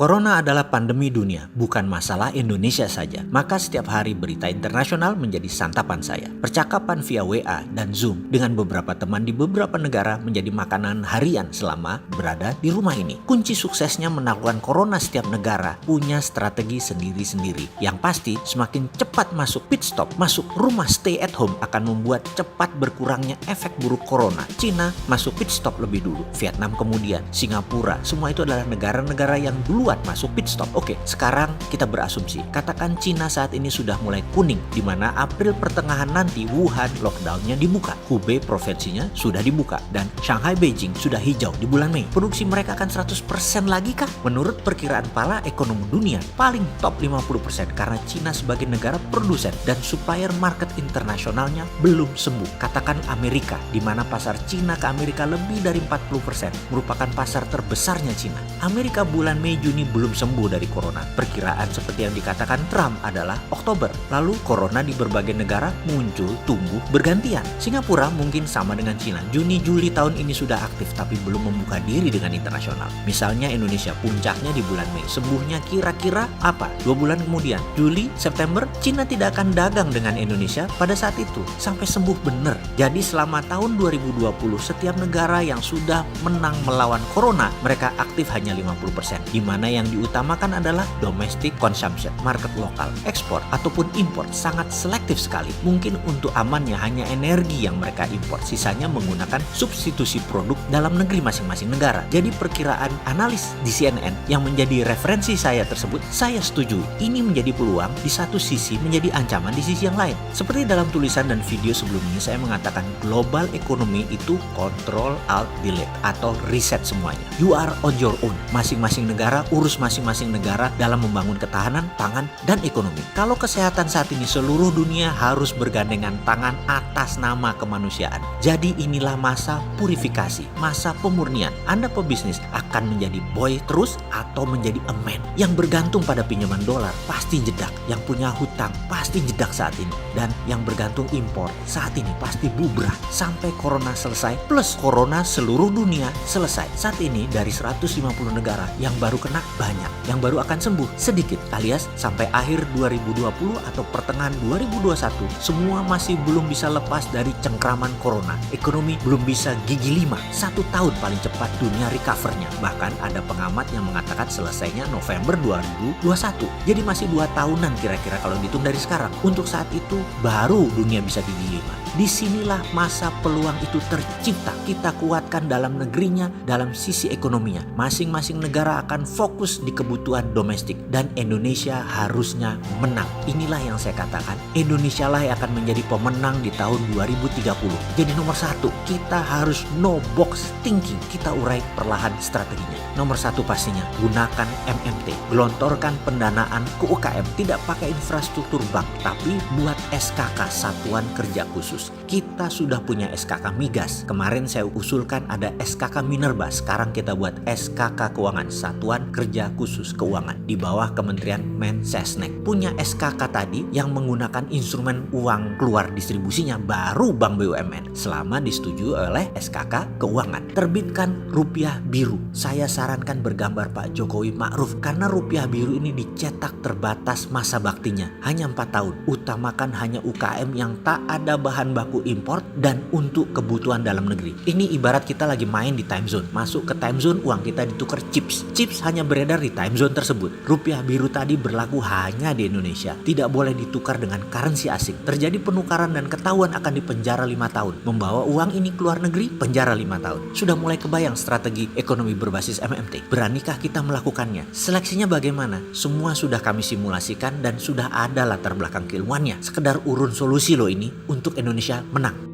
Corona adalah pandemi dunia, bukan masalah Indonesia saja. Maka setiap hari berita internasional menjadi santapan saya. Percakapan via WA dan Zoom dengan beberapa teman di beberapa negara menjadi makanan harian selama berada di rumah ini. Kunci suksesnya menaklukkan Corona setiap negara punya strategi sendiri-sendiri. Yang pasti semakin cepat masuk pit stop, masuk rumah stay at home akan membuat cepat berkurangnya efek buruk Corona. Cina masuk pit stop lebih dulu, Vietnam kemudian, Singapura, semua itu adalah negara-negara yang duluan masuk pit stop. Oke, sekarang kita berasumsi, katakan Cina saat ini sudah mulai kuning, di mana April pertengahan nanti Wuhan lockdownnya dibuka, Hubei provinsinya sudah dibuka, dan Shanghai Beijing sudah hijau di bulan Mei. Produksi mereka akan 100% lagi kah? Menurut perkiraan para ekonom dunia, paling top 50% karena Cina sebagai negara produsen dan supplier market internasionalnya belum sembuh. Katakan Amerika, di mana pasar Cina ke Amerika lebih dari 40% merupakan pasar terbesarnya Cina. Amerika bulan Mei Juni belum sembuh dari Corona. Perkiraan seperti yang dikatakan Trump adalah Oktober. Lalu Corona di berbagai negara muncul, tumbuh, bergantian. Singapura mungkin sama dengan Cina. Juni, Juli tahun ini sudah aktif tapi belum membuka diri dengan internasional. Misalnya Indonesia puncaknya di bulan Mei. Sembuhnya kira-kira apa? 2 bulan kemudian, Juli, September, Cina tidak akan dagang dengan Indonesia pada saat itu. Sampai sembuh bener. Jadi selama tahun 2020, setiap negara yang sudah menang melawan Corona, mereka aktif hanya 50%. Di mana yang diutamakan adalah domestic consumption, market lokal, ekspor ataupun impor sangat selektif sekali. Mungkin untuk amannya hanya energi yang mereka impor, sisanya menggunakan substitusi produk dalam negeri masing-masing negara. Jadi perkiraan analis di CNN yang menjadi referensi saya tersebut, saya setuju. Ini menjadi peluang di satu sisi, menjadi ancaman di sisi yang lain. Seperti dalam tulisan dan video sebelumnya saya mengatakan global economy itu control alt delete atau reset semuanya. You are on your own. Masing-masing negara urus masing-masing negara dalam membangun ketahanan pangan dan ekonomi. Kalau kesehatan saat ini seluruh dunia harus bergandengan tangan atas nama kemanusiaan. Jadi inilah masa purifikasi, masa pemurnian. Anda pebisnis akan menjadi boy terus atau menjadi a man. Yang bergantung pada pinjaman dolar pasti jedak. Yang punya hutang pasti jedak saat ini. Dan yang bergantung impor saat ini pasti bubrah sampai Corona selesai. Plus Corona seluruh dunia selesai. Saat ini dari 150 negara yang baru kena banyak, yang baru akan sembuh sedikit, alias sampai akhir 2020 atau pertengahan 2021 semua masih belum bisa lepas dari cengkraman Corona. Ekonomi belum bisa gigi 5, 1 tahun paling cepat dunia recovernya. Bahkan ada pengamat yang mengatakan selesainya November 2021. Jadi masih 2 tahunan kira-kira kalau dihitung dari sekarang. Untuk saat itu baru dunia bisa gigi 5. Disinilah masa peluang itu tercipta. Kita kuatkan dalam negerinya, dalam sisi ekonominya. Masing-masing negara akan fokus di kebutuhan domestik dan Indonesia harusnya menang. Inilah yang saya katakan, Indonesia lah yang akan menjadi pemenang di tahun 2030. Jadi nomor 1, kita harus no box thinking. Kita urai perlahan strateginya. Nomor 1 pastinya gunakan MMT. Gelontorkan pendanaan ke UKM. Tidak pakai infrastruktur bank, tapi buat SKK, Satuan Kerja Khusus. Kita sudah punya SKK Migas. Kemarin saya usulkan ada SKK Minerba. Sekarang kita buat SKK Keuangan, Satuan Kerja Khusus Keuangan, di bawah Kementerian Mensesnek. Punya SKK tadi yang menggunakan instrumen uang keluar distribusinya baru Bank BUMN selama disetujui oleh SKK Keuangan. Terbitkan rupiah biru. Saya sarankan bergambar Pak Jokowi Ma'ruf karena rupiah biru ini dicetak terbatas masa baktinya hanya 4 tahun. Utamakan hanya UKM yang tak ada bahan baku impor dan untuk kebutuhan dalam negeri. Ini ibarat kita lagi main di time zone. Masuk ke time zone, uang kita ditukar chips. Chips hanya beredar di time zone tersebut. Rupiah biru tadi berlaku hanya di Indonesia. Tidak boleh ditukar dengan currency asing. Terjadi penukaran dan ketahuan akan dipenjara 5 tahun. Membawa uang ini keluar negeri, penjara 5 tahun. Sudah mulai kebayang strategi ekonomi berbasis MMT. Beranikah kita melakukannya? Seleksinya bagaimana? Semua sudah kami simulasikan dan sudah ada latar belakang keilmuannya. Sekedar urun solusi loh ini untuk Indonesia menang.